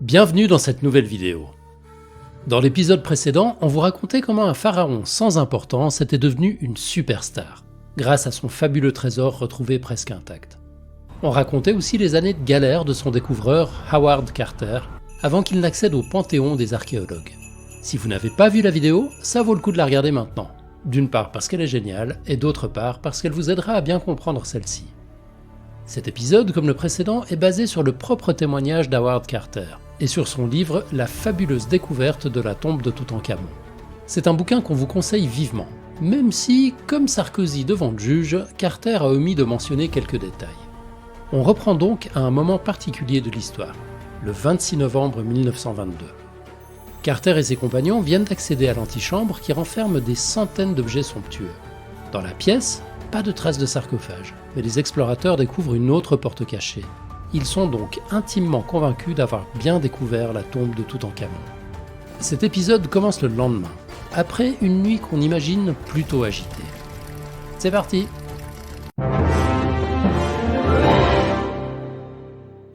Bienvenue dans cette nouvelle vidéo. Dans l'épisode précédent, on vous racontait comment un pharaon sans importance était devenu une superstar, grâce à son fabuleux trésor retrouvé presque intact. On racontait aussi les années de galère de son découvreur Howard Carter, avant qu'il n'accède au panthéon des archéologues. Si vous n'avez pas vu la vidéo, ça vaut le coup de la regarder maintenant. D'une part parce qu'elle est géniale, et d'autre part parce qu'elle vous aidera à bien comprendre celle-ci. Cet épisode, comme le précédent, est basé sur le propre témoignage d'Howard Carter, et sur son livre « La fabuleuse découverte de la tombe de Toutankhamon ». C'est un bouquin qu'on vous conseille vivement, même si, comme Sarkozy devant le juge, Carter a omis de mentionner quelques détails. On reprend donc à un moment particulier de l'histoire, le 26 novembre 1922. Carter et ses compagnons viennent d'accéder à l'antichambre qui renferme des centaines d'objets somptueux. Dans la pièce, pas de traces de sarcophage, mais les explorateurs découvrent une autre porte cachée. Ils sont donc intimement convaincus d'avoir bien découvert la tombe de Toutankhamon. Cet épisode commence le lendemain, après une nuit qu'on imagine plutôt agitée. C'est parti!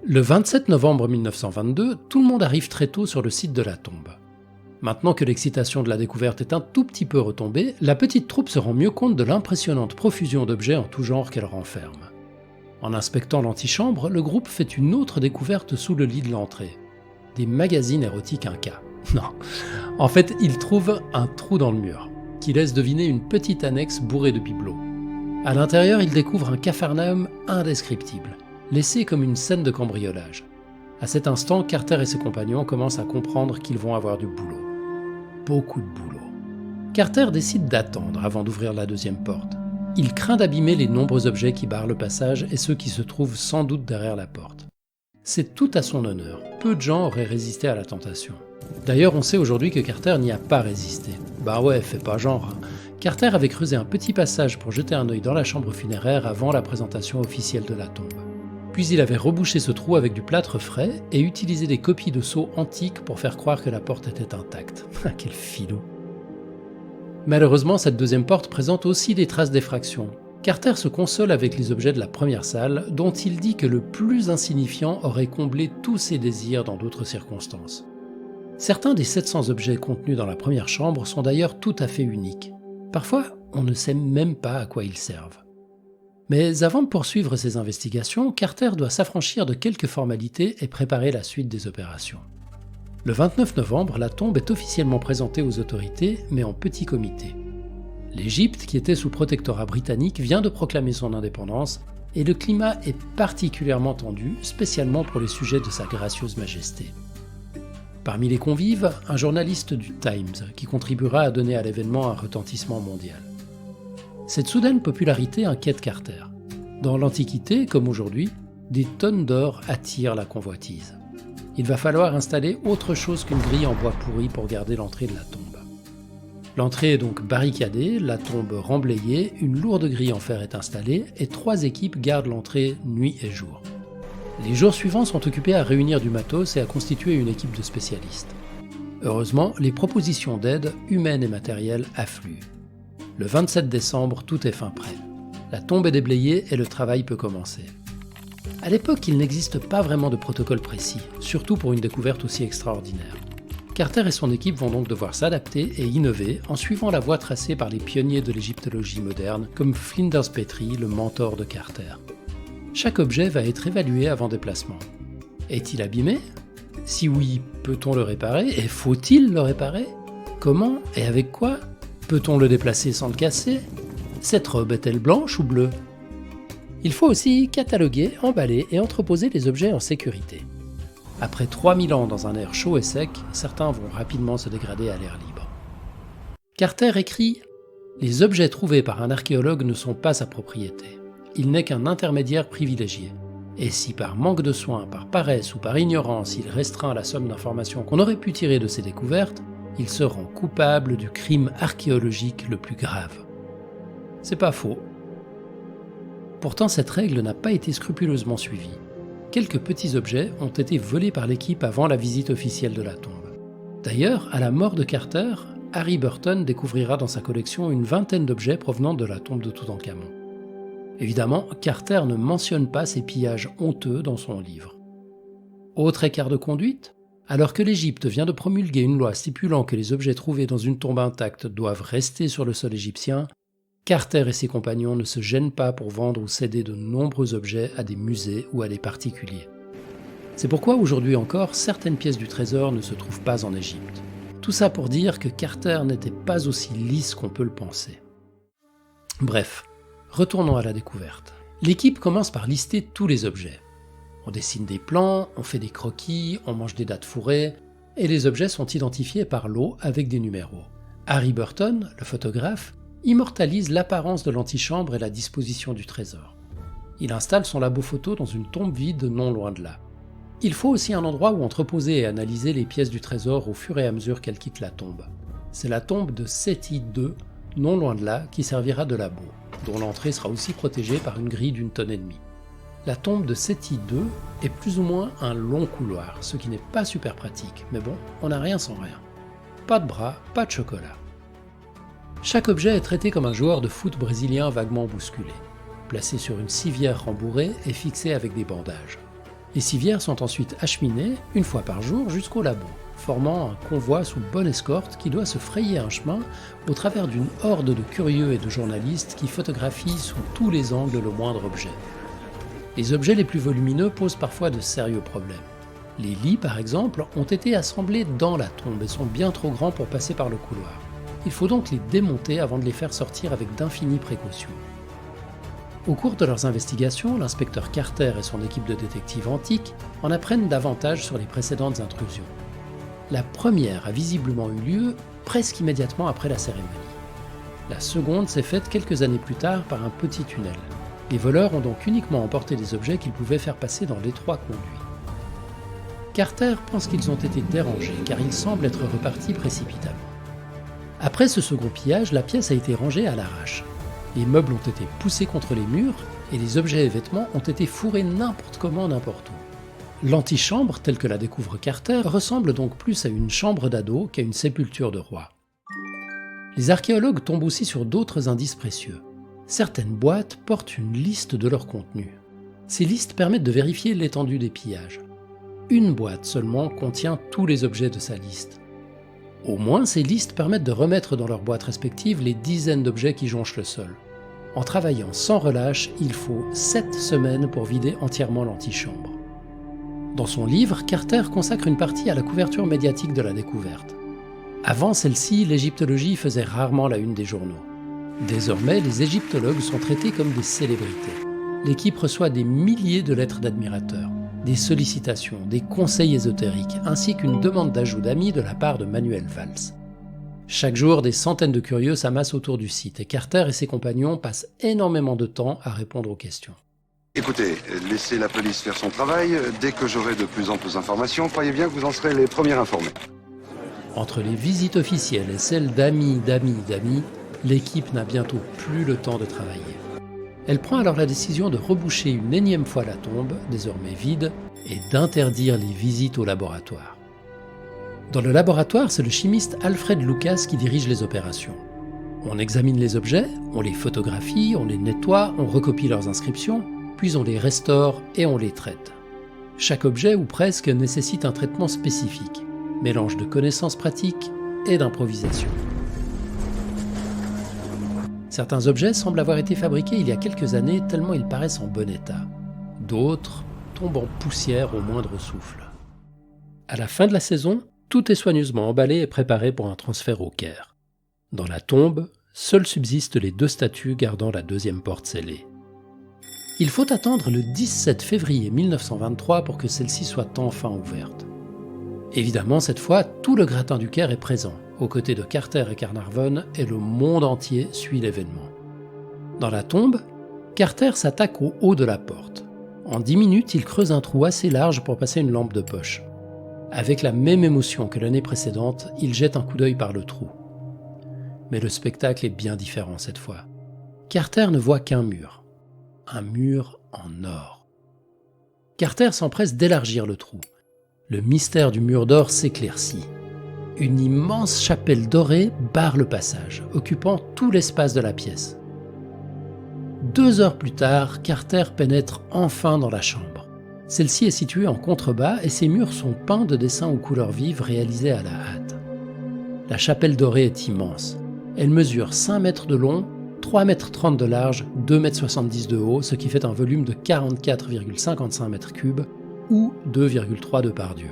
Le 27 novembre 1922, tout le monde arrive très tôt sur le site de la tombe. Maintenant que l'excitation de la découverte est un tout petit peu retombée, la petite troupe se rend mieux compte de l'impressionnante profusion d'objets en tout genre qu'elle renferme. En inspectant l'antichambre, le groupe fait une autre découverte sous le lit de l'entrée. Des magazines érotiques Inca. Non, en fait, ils trouvent un trou dans le mur, qui laisse deviner une petite annexe bourrée de bibelots. À l'intérieur, ils découvrent un capharnaüm indescriptible, laissé comme une scène de cambriolage. À cet instant, Carter et ses compagnons commencent à comprendre qu'ils vont avoir du boulot. Beaucoup de boulot. Carter décide d'attendre avant d'ouvrir la deuxième porte. Il craint d'abîmer les nombreux objets qui barrent le passage et ceux qui se trouvent sans doute derrière la porte. C'est tout à son honneur, peu de gens auraient résisté à la tentation. D'ailleurs, on sait aujourd'hui que Carter n'y a pas résisté. Bah ouais, fais pas genre. Carter avait creusé un petit passage pour jeter un œil dans la chambre funéraire avant la présentation officielle de la tombe. Puis il avait rebouché ce trou avec du plâtre frais et utilisé des copies de sceaux antiques pour faire croire que la porte était intacte. Quel filou! Malheureusement, cette deuxième porte présente aussi des traces d'effraction. Carter se console avec les objets de la première salle, dont il dit que le plus insignifiant aurait comblé tous ses désirs dans d'autres circonstances. Certains des 700 objets contenus dans la première chambre sont d'ailleurs tout à fait uniques. Parfois, on ne sait même pas à quoi ils servent. Mais avant de poursuivre ses investigations, Carter doit s'affranchir de quelques formalités et préparer la suite des opérations. Le 29 novembre, la tombe est officiellement présentée aux autorités, mais en petit comité. L'Égypte, qui était sous protectorat britannique, vient de proclamer son indépendance, et le climat est particulièrement tendu, spécialement pour les sujets de sa gracieuse majesté. Parmi les convives, un journaliste du Times, qui contribuera à donner à l'événement un retentissement mondial. Cette soudaine popularité inquiète Carter. Dans l'Antiquité, comme aujourd'hui, des tonnes d'or attirent la convoitise. Il va falloir installer autre chose qu'une grille en bois pourri pour garder l'entrée de la tombe. L'entrée est donc barricadée, la tombe remblayée, une lourde grille en fer est installée et 3 équipes gardent l'entrée nuit et jour. Les jours suivants sont occupés à réunir du matos et à constituer une équipe de spécialistes. Heureusement, les propositions d'aide, humaines et matérielles, affluent. Le 27 décembre, tout est fin prêt. La tombe est déblayée et le travail peut commencer. À l'époque, il n'existe pas vraiment de protocole précis, surtout pour une découverte aussi extraordinaire. Carter et son équipe vont donc devoir s'adapter et innover en suivant la voie tracée par les pionniers de l'égyptologie moderne, comme Flinders Petrie, le mentor de Carter. Chaque objet va être évalué avant déplacement. Est-il abîmé? Si oui, peut-on le réparer? Et faut-il le réparer? Comment et avec quoi? Peut-on le déplacer sans le casser? Cette robe est-elle blanche ou bleue? Il faut aussi cataloguer, emballer et entreposer les objets en sécurité. Après 3000 ans dans un air chaud et sec, certains vont rapidement se dégrader à l'air libre. Carter écrit « Les objets trouvés par un archéologue ne sont pas sa propriété. Il n'est qu'un intermédiaire privilégié. Et si par manque de soin, par paresse ou par ignorance, il restreint la somme d'informations qu'on aurait pu tirer de ses découvertes, il se rend coupable du crime archéologique le plus grave. » C'est pas faux. Pourtant, cette règle n'a pas été scrupuleusement suivie. Quelques petits objets ont été volés par l'équipe avant la visite officielle de la tombe. D'ailleurs, à la mort de Carter, Harry Burton découvrira dans sa collection une vingtaine d'objets provenant de la tombe de Toutankhamon. Évidemment, Carter ne mentionne pas ces pillages honteux dans son livre. Autre écart de conduite, Alors que l'Égypte vient de promulguer une loi stipulant que les objets trouvés dans une tombe intacte doivent rester sur le sol égyptien, Carter et ses compagnons ne se gênent pas pour vendre ou céder de nombreux objets à des musées ou à des particuliers. C'est pourquoi aujourd'hui encore, certaines pièces du trésor ne se trouvent pas en Égypte. Tout ça pour dire que Carter n'était pas aussi lisse qu'on peut le penser. Bref, retournons à la découverte. L'équipe commence par lister tous les objets. On dessine des plans, on fait des croquis, on mange des dattes fourrées, et les objets sont identifiés par lot avec des numéros. Harry Burton, le photographe, immortalise l'apparence de l'antichambre et la disposition du trésor. Il installe son labo photo dans une tombe vide non loin de là. Il faut aussi un endroit où entreposer et analyser les pièces du trésor au fur et à mesure qu'elles quittent la tombe. C'est la tombe de Seti II, non loin de là, qui servira de labo, dont l'entrée sera aussi protégée par une grille d'1,5 tonne. La tombe de Seti II est plus ou moins un long couloir, ce qui n'est pas super pratique, mais bon, on n'a rien sans rien. Pas de bras, pas de chocolat. Chaque objet est traité comme un joueur de foot brésilien vaguement bousculé, placé sur une civière rembourrée et fixé avec des bandages. Les civières sont ensuite acheminées, une fois par jour, jusqu'au labo, formant un convoi sous bonne escorte qui doit se frayer un chemin au travers d'une horde de curieux et de journalistes qui photographient sous tous les angles le moindre objet. Les objets les plus volumineux posent parfois de sérieux problèmes. Les lits, par exemple, ont été assemblés dans la tombe et sont bien trop grands pour passer par le couloir. Il faut donc les démonter avant de les faire sortir avec d'infinies précautions. Au cours de leurs investigations, l'inspecteur Carter et son équipe de détectives antiques en apprennent davantage sur les précédentes intrusions. La première a visiblement eu lieu presque immédiatement après la cérémonie. La seconde s'est faite quelques années plus tard par un petit tunnel. Les voleurs ont donc uniquement emporté des objets qu'ils pouvaient faire passer dans l'étroit conduit. Carter pense qu'ils ont été dérangés car ils semblent être repartis précipitamment. Après ce second pillage, la pièce a été rangée à l'arrache. Les meubles ont été poussés contre les murs et les objets et vêtements ont été fourrés n'importe comment, n'importe où. L'antichambre, telle que la découvre Carter, ressemble donc plus à une chambre d'ado qu'à une sépulture de roi. Les archéologues tombent aussi sur d'autres indices précieux. Certaines boîtes portent une liste de leur contenu. Ces listes permettent de vérifier l'étendue des pillages. Une boîte seulement contient tous les objets de sa liste. Au moins, ces listes permettent de remettre dans leurs boîtes respectives les dizaines d'objets qui jonchent le sol. En travaillant sans relâche, il faut 7 semaines pour vider entièrement l'antichambre. Dans son livre, Carter consacre une partie à la couverture médiatique de la découverte. Avant celle-ci, l'égyptologie faisait rarement la une des journaux. Désormais, les égyptologues sont traités comme des célébrités. L'équipe reçoit des milliers de lettres d'admirateurs, des sollicitations, des conseils ésotériques, ainsi qu'une demande d'ajout d'amis de la part de Manuel Valls. Chaque jour, des centaines de curieux s'amassent autour du site et Carter et ses compagnons passent énormément de temps à répondre aux questions. Écoutez, laissez la police faire son travail. Dès que j'aurai de plus en plus d'informations, croyez bien que vous en serez les premiers informés. Entre les visites officielles et celles d'amis, l'équipe n'a bientôt plus le temps de travailler. Elle prend alors la décision de reboucher une énième fois la tombe, désormais vide, et d'interdire les visites au laboratoire. Dans le laboratoire, c'est le chimiste Alfred Lucas qui dirige les opérations. On examine les objets, on les photographie, on les nettoie, on recopie leurs inscriptions, puis on les restaure et on les traite. Chaque objet, ou presque, nécessite un traitement spécifique, mélange de connaissances pratiques et d'improvisation. Certains objets semblent avoir été fabriqués il y a quelques années tellement ils paraissent en bon état. D'autres tombent en poussière au moindre souffle. À la fin de la saison, tout est soigneusement emballé et préparé pour un transfert au Caire. Dans la tombe, seules subsistent les 2 statues gardant la 2e porte scellée. Il faut attendre le 17 février 1923 pour que celle-ci soit enfin ouverte. Évidemment, cette fois, tout le gratin du Caire est présent, aux côtés de Carter et Carnarvon, et le monde entier suit l'événement. Dans la tombe, Carter s'attaque au haut de la porte. En 10 minutes, il creuse un trou assez large pour passer une lampe de poche. Avec la même émotion que l'année précédente, il jette un coup d'œil par le trou. Mais le spectacle est bien différent cette fois. Carter ne voit qu'un mur. Un mur en or. Carter s'empresse d'élargir le trou. Le mystère du mur d'or s'éclaircit. Une immense chapelle dorée barre le passage, occupant tout l'espace de la pièce. 2 heures plus tard, Carter pénètre enfin dans la chambre. Celle-ci est située en contrebas et ses murs sont peints de dessins aux couleurs vives réalisés à la hâte. La chapelle dorée est immense. Elle mesure 5 mètres de long, 3,30 mètres de large, 2,70 mètres de haut, ce qui fait un volume de 44,55 mètres cubes ou 2,3 de par Dieu.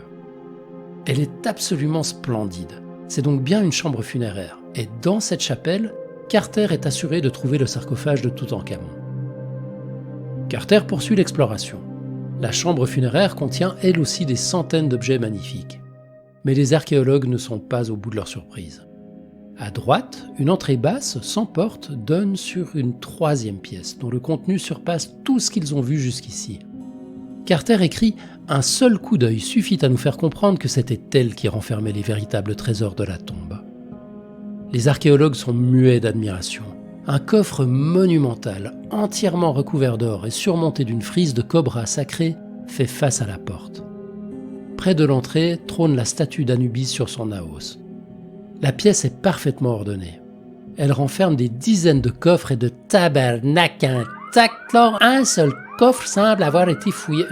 Elle est absolument splendide. C'est donc bien une chambre funéraire. Et dans cette chapelle, Carter est assuré de trouver le sarcophage de Toutankhamon. Carter poursuit l'exploration. La chambre funéraire contient elle aussi des centaines d'objets magnifiques. Mais les archéologues ne sont pas au bout de leur surprise. À droite, une entrée basse, sans porte, donne sur une troisième pièce, dont le contenu surpasse tout ce qu'ils ont vu jusqu'ici. Carter écrit « Un seul coup d'œil suffit à nous faire comprendre que c'était elle qui renfermait les véritables trésors de la tombe. » Les archéologues sont muets d'admiration. Un coffre monumental, entièrement recouvert d'or et surmonté d'une frise de cobra sacré, fait face à la porte. Près de l'entrée trône la statue d'Anubis sur son naos. La pièce est parfaitement ordonnée. Elle renferme des dizaines de coffres et de tabarnakins. Un seul coffre semble avoir été fouillé.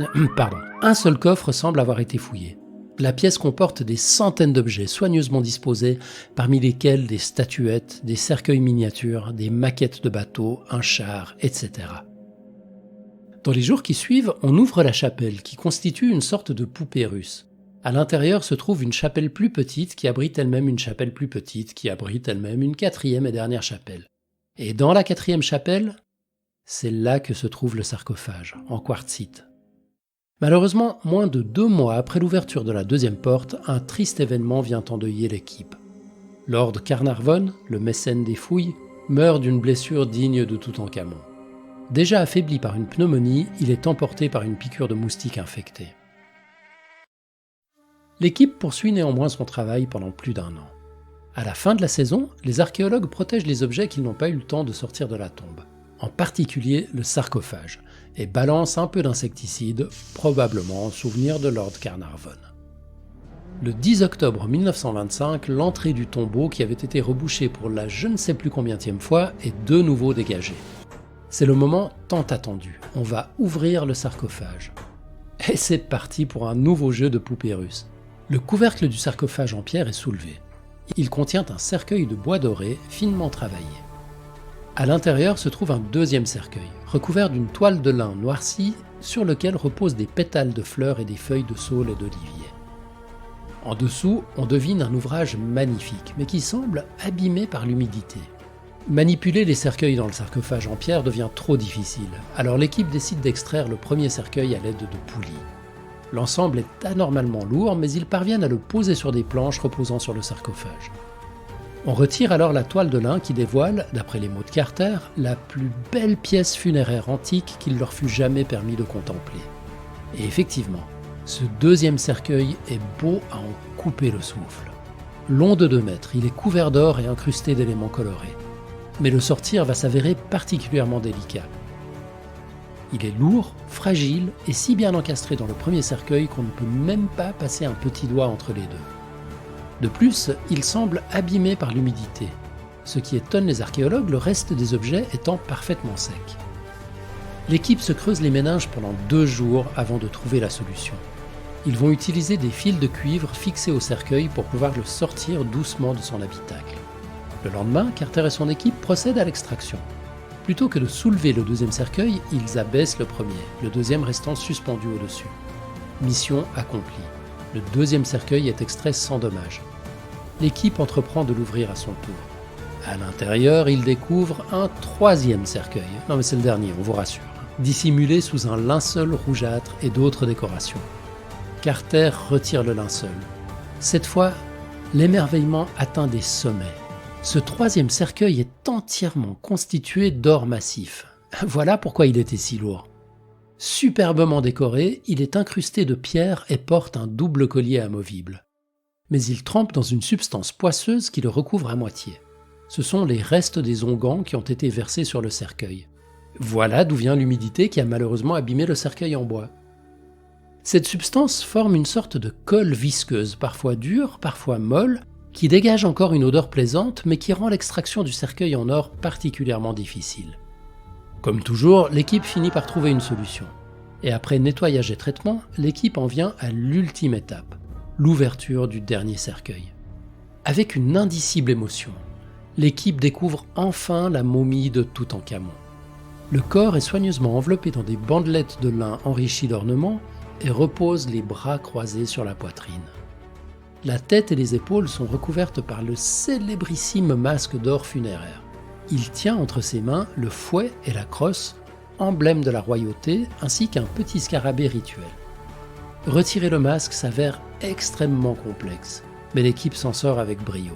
Un seul coffre semble avoir été fouillé. La pièce comporte des centaines d'objets soigneusement disposés, parmi lesquels des statuettes, des cercueils miniatures, des maquettes de bateaux, un char, etc. Dans les jours qui suivent, on ouvre la chapelle, qui constitue une sorte de poupée russe. À l'intérieur se trouve une chapelle plus petite qui abrite elle-même une chapelle plus petite qui abrite elle-même une quatrième et dernière chapelle. Et dans la quatrième chapelle, c'est là que se trouve le sarcophage, en quartzite. Malheureusement, moins de 2 mois après l'ouverture de la deuxième porte, un triste événement vient endeuiller l'équipe. Lord Carnarvon, le mécène des fouilles, meurt d'une blessure digne de Toutankhamon. Déjà affaibli par une pneumonie, il est emporté par une piqûre de moustique infectée. L'équipe poursuit néanmoins son travail pendant plus d'1 an. À la fin de la saison, les archéologues protègent les objets qu'ils n'ont pas eu le temps de sortir de la tombe, en particulier le sarcophage, et balancent un peu d'insecticide, probablement en souvenir de Lord Carnarvon. Le 10 octobre 1925, l'entrée du tombeau, qui avait été rebouchée pour la je ne sais plus combienième fois, est de nouveau dégagée. C'est le moment tant attendu, on va ouvrir le sarcophage. Et c'est parti pour un nouveau jeu de poupée russe. Le couvercle du sarcophage en pierre est soulevé. Il contient un cercueil de bois doré finement travaillé. À l'intérieur se trouve un deuxième cercueil, recouvert d'une toile de lin noircie sur lequel reposent des pétales de fleurs et des feuilles de saule et d'olivier. En dessous, on devine un ouvrage magnifique, mais qui semble abîmé par l'humidité. Manipuler les cercueils dans le sarcophage en pierre devient trop difficile, alors l'équipe décide d'extraire le premier cercueil à l'aide de poulies. L'ensemble est anormalement lourd, mais ils parviennent à le poser sur des planches reposant sur le sarcophage. On retire alors la toile de lin qui dévoile, d'après les mots de Carter, la plus belle pièce funéraire antique qu'il leur fût jamais permis de contempler. Et effectivement, ce deuxième cercueil est beau à en couper le souffle. Long de 2 mètres, il est couvert d'or et incrusté d'éléments colorés. Mais le sortir va s'avérer particulièrement délicat. Il est lourd, fragile et si bien encastré dans le premier cercueil qu'on ne peut même pas passer un petit doigt entre les deux. De plus, il semble abîmé par l'humidité. Ce qui étonne les archéologues, le reste des objets étant parfaitement sec. L'équipe se creuse les méninges pendant 2 jours avant de trouver la solution. Ils vont utiliser des fils de cuivre fixés au cercueil pour pouvoir le sortir doucement de son habitacle. Le lendemain, Carter et son équipe procèdent à l'extraction. Plutôt que de soulever le deuxième cercueil, ils abaissent le premier, le deuxième restant suspendu au-dessus. Mission accomplie. Le deuxième cercueil est extrait sans dommage. L'équipe entreprend de l'ouvrir à son tour. À l'intérieur, ils découvrent un 3e cercueil. Non mais c'est le dernier, on vous rassure. Dissimulé sous un linceul rougeâtre et d'autres décorations. Carter retire le linceul. Cette fois, l'émerveillement atteint des sommets. Ce 3e cercueil est entièrement constitué d'or massif. Voilà pourquoi il était si lourd. Superbement décoré, il est incrusté de pierres et porte un double collier amovible. Mais il trempe dans une substance poisseuse qui le recouvre à moitié. Ce sont les restes des onguents qui ont été versés sur le cercueil. Voilà d'où vient l'humidité qui a malheureusement abîmé le cercueil en bois. Cette substance forme une sorte de colle visqueuse, parfois dure, parfois molle, qui dégage encore une odeur plaisante, mais qui rend l'extraction du cercueil en or particulièrement difficile. Comme toujours, l'équipe finit par trouver une solution. Et après nettoyage et traitement, l'équipe en vient à l'ultime étape, l'ouverture du dernier cercueil. Avec une indicible émotion, l'équipe découvre enfin la momie de Toutankhamon. Le corps est soigneusement enveloppé dans des bandelettes de lin enrichies d'ornements et repose les bras croisés sur la poitrine. La tête et les épaules sont recouvertes par le célébrissime masque d'or funéraire. Il tient entre ses mains le fouet et la crosse, emblème de la royauté, ainsi qu'un petit scarabée rituel. Retirer le masque s'avère extrêmement complexe, mais l'équipe s'en sort avec brio.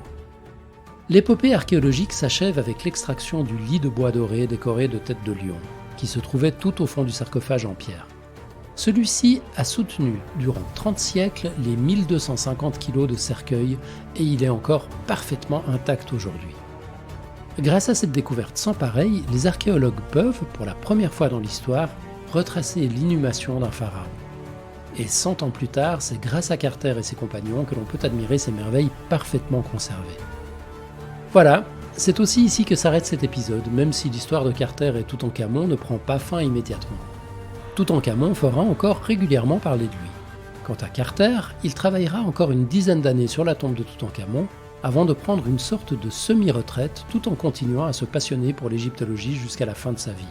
L'épopée archéologique s'achève avec l'extraction du lit de bois doré décoré de têtes de lion, qui se trouvait tout au fond du sarcophage en pierre. Celui-ci a soutenu durant 30 siècles les 1250 kilos de cercueil et il est encore parfaitement intact aujourd'hui. Grâce à cette découverte sans pareille, les archéologues peuvent, pour la première fois dans l'histoire, retracer l'inhumation d'un pharaon. Et 100 ans plus tard, c'est grâce à Carter et ses compagnons que l'on peut admirer ces merveilles parfaitement conservées. Voilà, c'est aussi ici que s'arrête cet épisode, même si l'histoire de Carter et Toutankhamon ne prend pas fin immédiatement. Toutankhamon fera encore régulièrement parler de lui. Quant à Carter, il travaillera encore une dizaine d'années sur la tombe de Toutankhamon, avant de prendre une sorte de semi-retraite tout en continuant à se passionner pour l'égyptologie jusqu'à la fin de sa vie.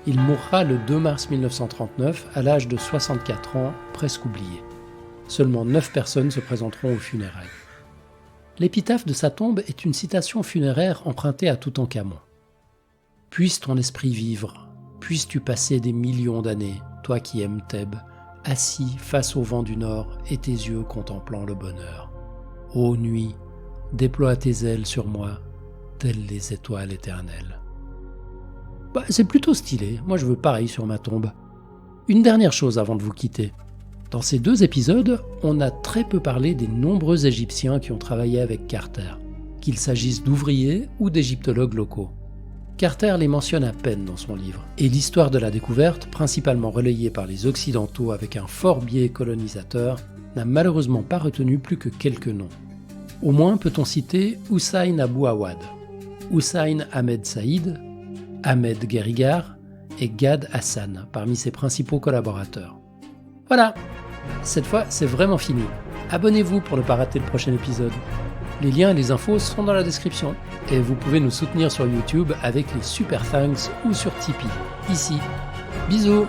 Il mourra le 2 mars 1939 à l'âge de 64 ans, presque oublié. Seulement 9 personnes se présenteront aux funérailles. L'épitaphe de sa tombe est une citation funéraire empruntée à Toutankhamon. « Puisse ton esprit vivre, puisses-tu passer des millions d'années, toi qui aimes Thèbes, assis face au vent du nord et tes yeux contemplant le bonheur. Ô nuit, déploie tes ailes sur moi, telles les étoiles éternelles. » C'est plutôt stylé, moi je veux pareil sur ma tombe. Une dernière chose avant de vous quitter. Dans ces 2 épisodes, on a très peu parlé des nombreux Égyptiens qui ont travaillé avec Carter, qu'il s'agisse d'ouvriers ou d'égyptologues locaux. Carter les mentionne à peine dans son livre, et l'histoire de la découverte, principalement relayée par les Occidentaux avec un fort biais colonisateur, n'a malheureusement pas retenu plus que quelques noms. Au moins peut-on citer Hussein Abou Awad, Hussein Ahmed Saïd, Ahmed Guérigar et Gad Hassan parmi ses principaux collaborateurs. Voilà, cette fois c'est vraiment fini. Abonnez-vous pour ne pas rater le prochain épisode. Les liens et les infos sont dans la description. Et vous pouvez nous soutenir sur YouTube avec les super thanks ou sur Tipeee, ici. Bisous!